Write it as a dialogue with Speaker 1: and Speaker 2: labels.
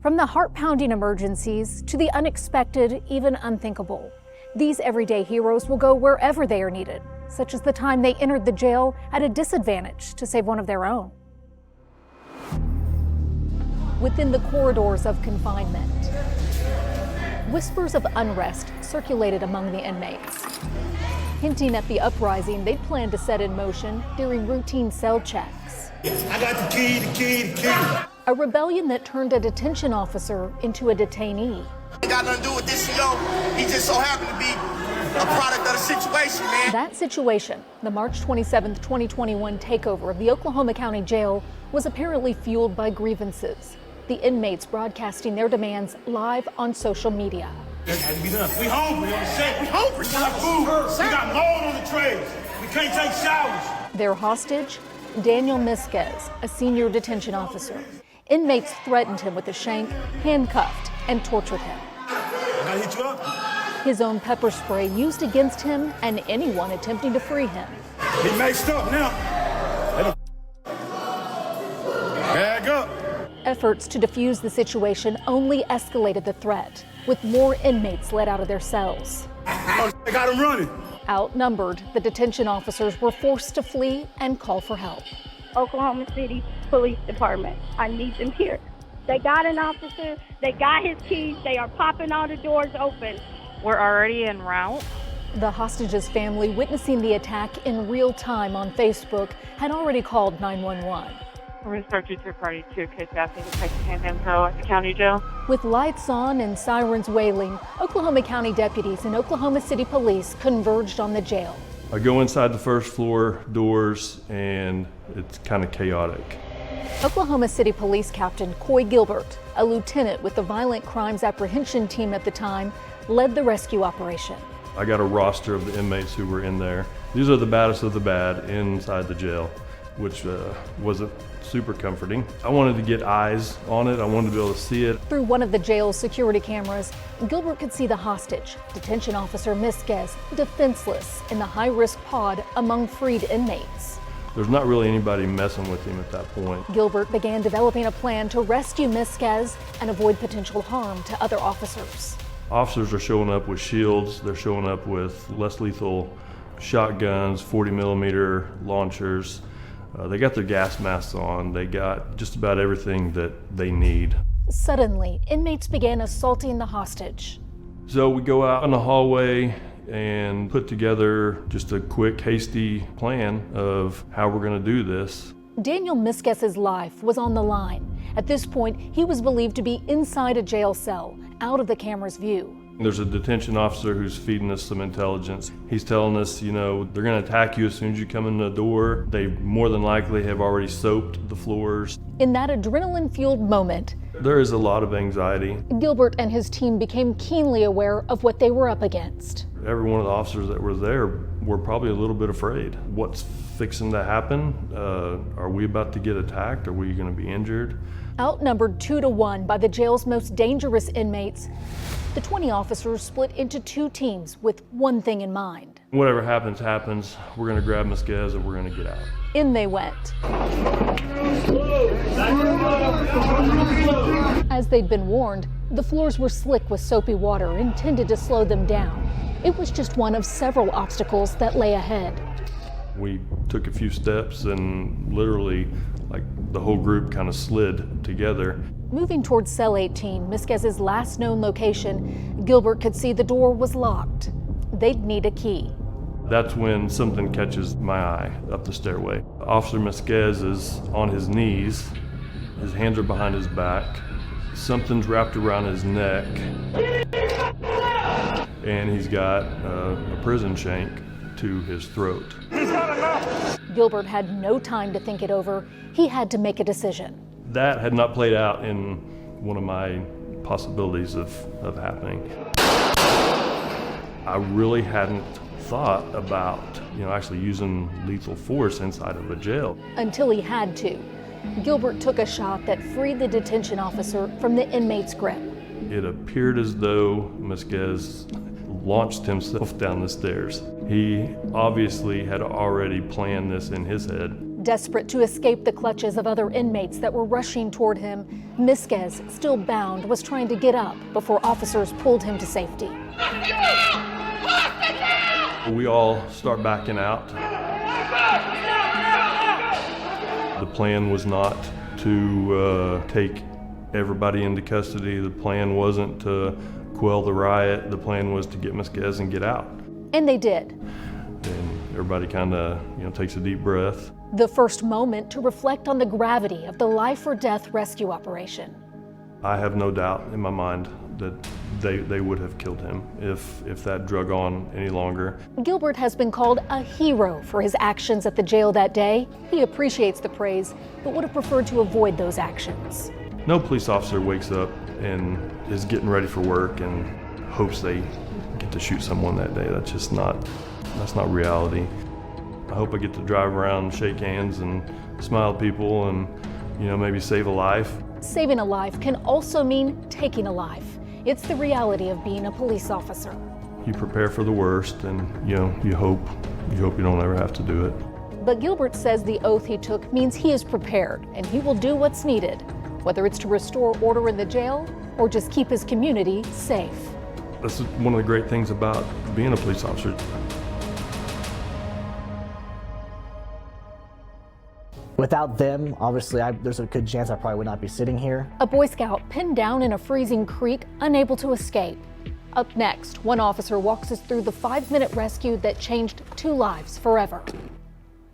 Speaker 1: From the heart-pounding emergencies to the unexpected, even unthinkable, these everyday heroes will go wherever they are needed, such as the time they entered the jail at a disadvantage to save one of their own. Within the corridors of confinement, whispers of unrest circulated among the inmates, hinting at the uprising they'd planned to set in motion during routine cell checks.
Speaker 2: I got the key.
Speaker 1: A rebellion that turned a detention officer into a detainee.
Speaker 2: Ain't got nothing to do with this, He just so happened to be a product of the situation, man.
Speaker 1: That situation, the March 27, 2021 takeover of the Oklahoma County Jail, was apparently fueled by grievances. The inmates broadcasting their demands live on social media.
Speaker 2: We hungry on the set. We hungry. We got food. We got mold on the trays. We can't take showers.
Speaker 1: Their hostage, Daniel Misquez, a senior detention officer. Inmates threatened him with a shank, handcuffed, and tortured him.
Speaker 2: I gotta hit you up.
Speaker 1: His own pepper spray used against him and anyone attempting to free him.
Speaker 2: He mixed up now. Bag up.
Speaker 1: Efforts to defuse the situation only escalated the threat, with more inmates let out of their cells.
Speaker 2: I got him running.
Speaker 1: Outnumbered, the detention officers were forced to flee and call for help.
Speaker 3: Oklahoma City Police Department, I need them here. They got an officer, they got his keys, they are popping all the doors open.
Speaker 4: We're already en route.
Speaker 1: The hostage's family, witnessing the attack in real time on Facebook, had already called 911.
Speaker 4: We're going to start your third-party too, case asking to take info at the county jail.
Speaker 1: With lights on and sirens wailing, Oklahoma County deputies and Oklahoma City Police converged on the jail.
Speaker 5: I go inside the first floor doors and it's kind of chaotic.
Speaker 1: Oklahoma City Police Captain Coy Gilbert, a lieutenant with the Violent Crimes Apprehension Team at the time, led the rescue operation.
Speaker 5: I got a roster of the inmates who were in there. These are the baddest of the bad inside the jail, which wasn't super comforting. I wanted to get eyes on it. I wanted to be able to see it.
Speaker 1: Through one of the jail's security cameras, Gilbert could see the hostage, detention officer Misquez, defenseless in the high-risk pod among freed inmates.
Speaker 5: There's not really anybody messing with him at that point.
Speaker 1: Gilbert began developing a plan to rescue Misquez and avoid potential harm to other officers.
Speaker 5: Officers are showing up with shields. They're showing up with less lethal shotguns, 40mm launchers. They got their gas masks on. They got just about everything that they need.
Speaker 1: Suddenly, inmates began assaulting the hostage.
Speaker 5: So we go out in the hallway and put together just a quick, hasty plan of how we're going to do this.
Speaker 1: Daniel Misquez's life was on the line. At this point, he was believed to be inside a jail cell, out of the camera's view.
Speaker 5: There's a detention officer who's feeding us some intelligence. He's telling us, they're going to attack you as soon as you come in the door. They more than likely have already soaped the floors.
Speaker 1: In that adrenaline-fueled moment,
Speaker 5: there is a lot of anxiety.
Speaker 1: Gilbert and his team became keenly aware of what they were up against.
Speaker 5: Every one of the officers that were there were probably a little bit afraid. What's fixing to happen? Are we about to get attacked? Are we going to be injured?
Speaker 1: Outnumbered 2-to-1 by the jail's most dangerous inmates, the 20 officers split into two teams with one thing in mind.
Speaker 5: Whatever happens, happens. We're going to grab Misquez and we're going to get out.
Speaker 1: In they went. As they'd been warned, the floors were slick with soapy water intended to slow them down. It was just one of several obstacles that lay ahead.
Speaker 5: We took a few steps and literally, the whole group kind of slid together.
Speaker 1: Moving towards cell 18, Misquez's last known location, Gilbert could see the door was locked. They'd need a key.
Speaker 5: That's when something catches my eye up the stairway. Officer Misquez is on his knees. His hands are behind his back. Something's wrapped around his neck. And he's got a prison shank to his throat.
Speaker 1: Gilbert had no time to think it over. He had to make a decision.
Speaker 5: That had not played out in one of my possibilities of happening. I really hadn't thought about, actually using lethal force inside of a jail.
Speaker 1: Until he had to. Gilbert took a shot that freed the detention officer from the inmate's grip.
Speaker 5: It appeared as though Misquez launched himself down the stairs. He obviously had already planned this in his head.
Speaker 1: Desperate to escape the clutches of other inmates that were rushing toward him, Misquez, still bound, was trying to get up before officers pulled him to safety.
Speaker 5: We all start backing out. The plan was not to take everybody into custody. The plan wasn't to quell the riot. The plan was to get Misquez and get out.
Speaker 1: And they did.
Speaker 5: And everybody kind of, takes a deep breath.
Speaker 1: The first moment to reflect on the gravity of the life or death rescue operation.
Speaker 5: I have no doubt in my mind that they would have killed him if that drug on any longer.
Speaker 1: Gilbert has been called a hero for his actions at the jail that day. He appreciates the praise, but would have preferred to avoid those actions.
Speaker 5: No police officer wakes up and is getting ready for work and hopes they get to shoot someone that day. That's not reality. I hope I get to drive around and shake hands and smile at people and, maybe save a life.
Speaker 1: Saving a life can also mean taking a life. It's the reality of being a police officer.
Speaker 5: You prepare for the worst and, you hope you don't ever have to do it.
Speaker 1: But Gilbert says the oath he took means he is prepared and he will do what's needed, whether it's to restore order in the jail or just keep his community safe.
Speaker 5: That's one of the great things about being a police officer.
Speaker 6: Without them, obviously, there's a good chance I probably would not be sitting here.
Speaker 1: A Boy Scout pinned down in a freezing creek, unable to escape. Up next, one officer walks us through the 5-minute rescue that changed 2 lives forever.